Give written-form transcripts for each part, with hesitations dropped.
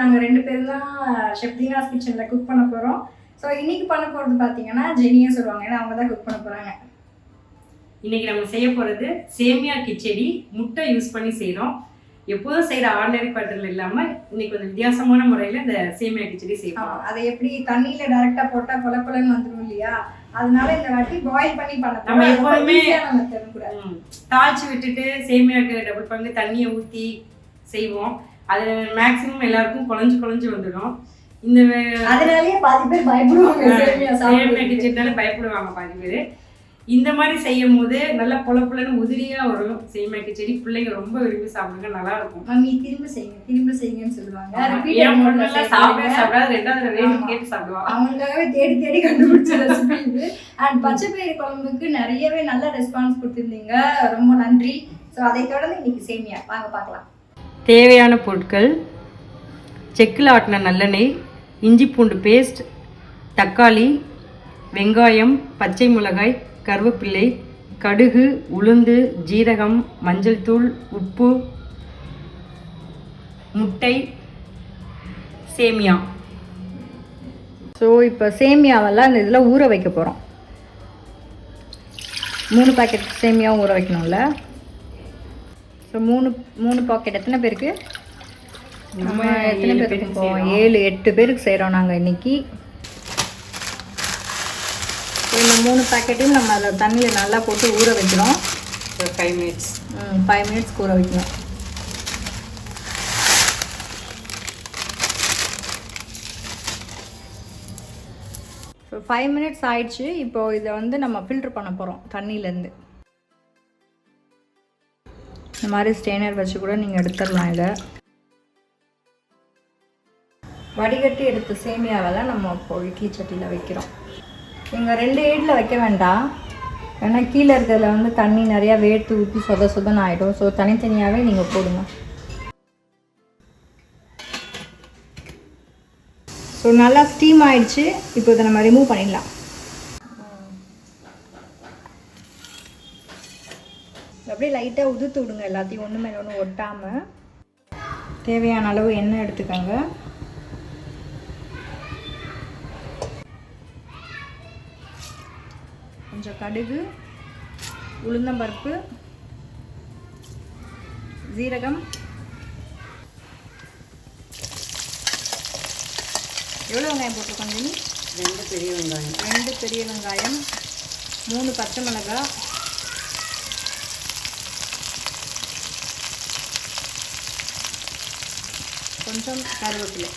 நாங்கள் 2 பேரும் தான் ஷெஃப் தீனாஸ் கிச்சனில் குக் பண்ண போகிறோம். ஸோ இன்னைக்கு பண்ண போகிறது பார்த்தீங்கன்னா ஜெனியே சொல்லுவாங்க, ஏன்னா அவங்க தான் குக் பண்ண போகிறாங்க. இன்னைக்கு நம்ம செய்ய போகிறது சேமியா கிச்சடி. முட்டை யூஸ் பண்ணி செய்கிறோம். எப்போதும் செய்கிற ஆர்டினரி பாத்திரங்கள் இல்லாமல் இன்னைக்கு கொஞ்சம் வித்தியாசமான முறையில் இந்த சேமியா கிச்சடி செய்வோம். அதை எப்படி தண்ணியில் டைரெக்டாக போட்டால் கொலன்னு வந்துடும் இல்லையா, அதனால இந்த வாட்டி பாயில் பண்ணி பண்ண நம்ம எப்போதுமே தாளிச்சு விட்டுட்டு சேமியாவுக்கு டபுள் பங்கு தண்ணியை ஊற்றி செய்வோம். அது மேக்சிமம் எல்லாருக்கும் குழஞ்சு வந்துடும். இந்த அதனாலேயே பாதி பேர் பயப்படுவாங்க, சேமியா கிச்சடினால பயப்படுவாங்க பாதி பேர். இந்த மாதிரி செய்யும் போது நல்லா புலன்னு உதிரியா வரும் சேமியா கிச்சடி. பிள்ளைங்க ரொம்ப விரும்பி சாப்பிடுங்க, நல்லா இருக்கும். மம்மி திரும்ப செய்யுங்கன்னு சொல்லுவாங்க. சாப்பிடாது ரெண்டாவது வேணும் கேட்டு சாப்பிடுவாங்க. அவங்களுக்காகவே தேடி கண்டுபிடிச்ச ரெசிபி இது. அண்ட் பச்சை பயிறு குழம்புக்கு நிறையவே நல்ல ரெஸ்பான்ஸ் கொடுத்துருந்தீங்க, ரொம்ப நன்றி. ஸோ அதை தொடர்ந்து இன்னைக்கு சேமியா வாங்க பார்க்கலாம். தேவையான பொருட்கள்: செக்கில் ஆட்டின நல்லெண்ணெய், இஞ்சி பூண்டு பேஸ்ட், தக்காளி, வெங்காயம், பச்சை மிளகாய், கருவேப்பிலை, கடுகு, உளுந்து, ஜீரகம், மஞ்சள் தூள், உப்பு, முட்டை, சேமியா. ஸோ இப்போ சேமியாவெல்லாம் இந்த இதில் ஊற வைக்க போகிறோம். 3 பாக்கெட் சேமியாவும் ஊற வைக்கணும்ல. ஸோ 3 பாக்கெட் எத்தனை பேருக்கு? நம்ம எத்தனை பேருக்கு போவோம்? 7-8 பேருக்கு செய்கிறோம் நாங்கள் இன்னைக்கு. இந்த 3 பாக்கெட்டையும் நம்ம அதில் தண்ணியில் நல்லா போட்டு ஊற வைக்கிறோம். 5 மினிட்ஸ் 5 மினிட்ஸ்க்கு ஊற வைக்கணும். ஸோ 5 மினிட்ஸ் ஆயிடுச்சு. இப்போது இதை வந்து நம்ம ஃபில்டர் பண்ண போகிறோம் தண்ணியிலேருந்து. இந்த மாதிரி ஸ்டெய்னர் வச்சு கூட நீங்கள் எடுத்துடலாம். இதை வடிகட்டி எடுத்த சேமியாவெல்லாம் நம்ம இப்போ இட்லி சட்டியில் வைக்கிறோம். நீங்கள் 2 ஏடில் வைக்க வேண்டாம், ஏன்னா கீழே இருக்கிறதுல வந்து தண்ணி நிறையா வேர்த்து ஊற்றி சொதன்னு ஆகிடும். ஸோ தனித்தனியாகவே நீங்கள் போடுங்க. ஸோ நல்லா ஸ்டீம் ஆயிடுச்சு. இப்போ இதை நம்ம ரிமூவ் பண்ணிடலாம். அப்படியே லைட்டாக உதுத்து விடுங்க எல்லாத்தையும், ஒன்று மேலே ஒன்று ஒட்டாமல். தேவையான அளவு எண்ணெய் எடுத்துக்கோங்க. கொஞ்சம் கடுகு, உளுந்தம்பருப்பு, ஜீரகம். எவ்வளோ வெங்காயம் போட்டிருக்கோம் ஜெனி? 2 பெரிய வெங்காயம். 2 பெரிய வெங்காயம், 3 பச்சை மிளகாய், கொஞ்சம் கருவேப்பிலை.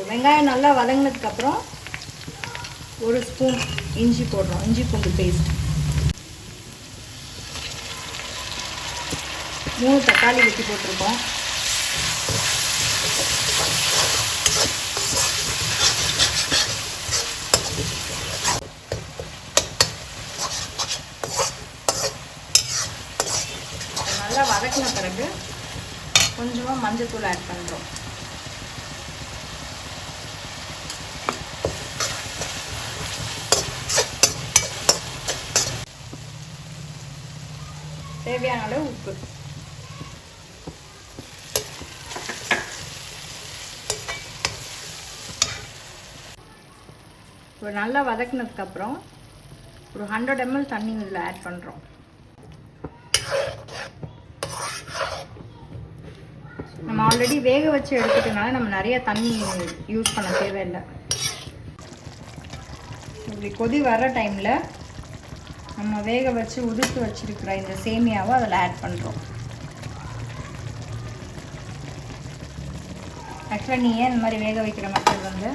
வெங்காயம் நல்லா வதங்கினதுக்கப்புறம் 1 ஸ்பூன் இஞ்சி போடுறோம், இஞ்சி பூண்டு பேஸ்ட். 3 தக்காளி வெட்டி போட்டிருக்கோம். நல்லா வதக்கின பிறகு கொஞ்சமாக மஞ்சள் தூள் ஆட் பண்ணுறோம். தேவையான அளவு உப்பு. இப்போ நல்லா வதக்கினதுக்கப்புறம் ஒரு 100 ml தண்ணி இதில் ஆட் பண்ணுறோம். நம்ம ஆல்ரெடி வேக வச்சு எடுத்துட்டனால நம்ம நிறைய தண்ணி யூஸ் பண்ண தேவையில்லை. இப்படி கொதி வர டைமில் நம்ம வேக வச்சு உதுத்து வச்சிருக்கிற இந்த சேமியாவை அதில் ஆட் பண்ணுறோம். ஆக்சுவலாக நீ ஏன் இந்த மாதிரி வேக வைக்கிற மெத்தட் வந்து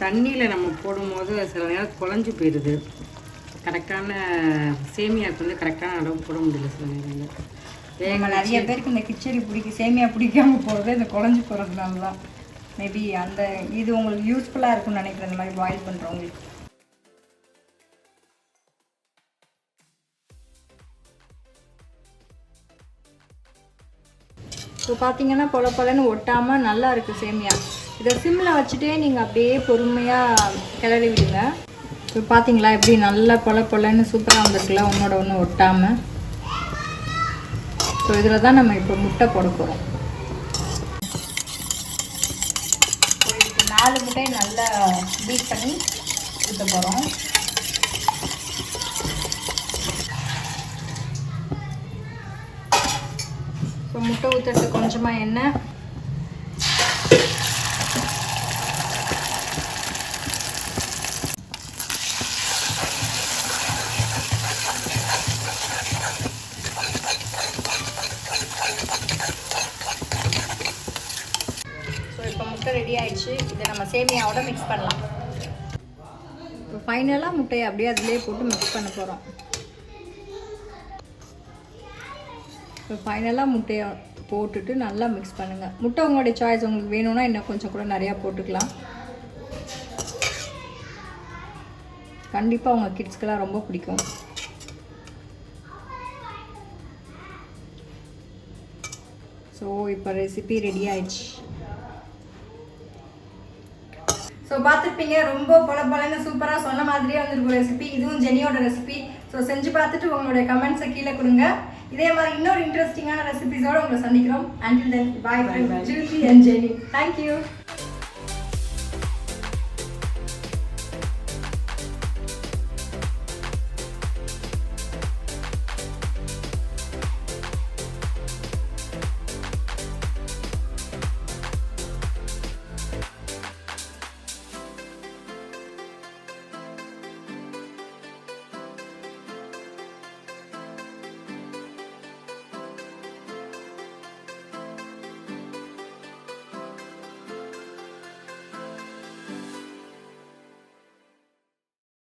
தண்ணியில் நம்ம போடும்போது சில நேரம் குழஞ்சி போயிடுது. கரெக்டான சேமியாவுக்கு வந்து கரெக்டான அளவு போட முடியல சில நேரங்கள். நிறைய பேருக்கு இந்த கிச்சடி சேமியா பிடிக்காமல் போகிறது இந்த குழஞ்சி போகிறதுனால தான். மேபி அந்த இது உங்களுக்கு யூஸ்ஃபுல்லாக இருக்கும்னு நினைக்கிறேன், இந்த மாதிரி பாயில் பண்ணுறவங்களுக்கு. ஸோ பார்த்தீங்கன்னா பொலன்னு ஒட்டாமல் நல்லா இருக்குது சேமியா. இதை சிம்மில் வச்சுட்டே நீங்கள் அப்படியே பொறுமையாக கிளறி விடுங்க. இப்போ பார்த்தீங்களா எப்படி நல்லா பொலன்னு சூப்பராக வந்திருக்குல்ல, ஒன்றோட ஒன்று ஒட்டாமல். ஸோ இதில் தான் நம்ம இப்போ முட்டை போட போகிறோம். ஸோ இதுக்கு 4 முட்டையை நல்லா பீட் பண்ணி ஊற்ற போகிறோம். ஸோ முட்டை ஊற்றுறதுக்கு கொஞ்சமாக எண்ணெய், ரெடி ஆயிடுச்சு. இதை நம்ம சேமியாவோட மிக்ஸ் பண்ணலாம். இப்போ ஃபைனலாக முட்டையை அப்படியே அதிலே போட்டு மிக்ஸ் பண்ண போகிறோம். இப்போ ஃபைனலாக முட்டையை போட்டுட்டு நல்லா மிக்ஸ் பண்ணுங்கள். முட்டை உங்களுடைய சாய்ஸ், உங்களுக்கு வேணும்னா இன்னும் கொஞ்சம் கூட நிறையா போட்டுக்கலாம். கண்டிப்பாக உங்கள் கிட்ஸ்க்கெல்லாம் ரொம்ப பிடிக்கும். ஸோ இப்போ ரெசிபி ரெடி ஆயிடுச்சு. ஸோ பார்த்துருப்பீங்க, ரொம்ப பொலன்னு சூப்பராக சொன்ன மாதிரியே வந்துருக்கும் ரெசிபி. இதுவும் ஜெனியோட ரெசிபி. ஸோ செஞ்சு பார்த்துட்டு உங்களுடைய கமெண்ட்ஸை கீழே கொடுங்க. இதே மாதிரி இன்னொரு இன்ட்ரெஸ்டிங்கான ரெசிபிஸோடு உங்களை சந்திக்கிறோம். Until then bye, Julie and Jenny. Thank you.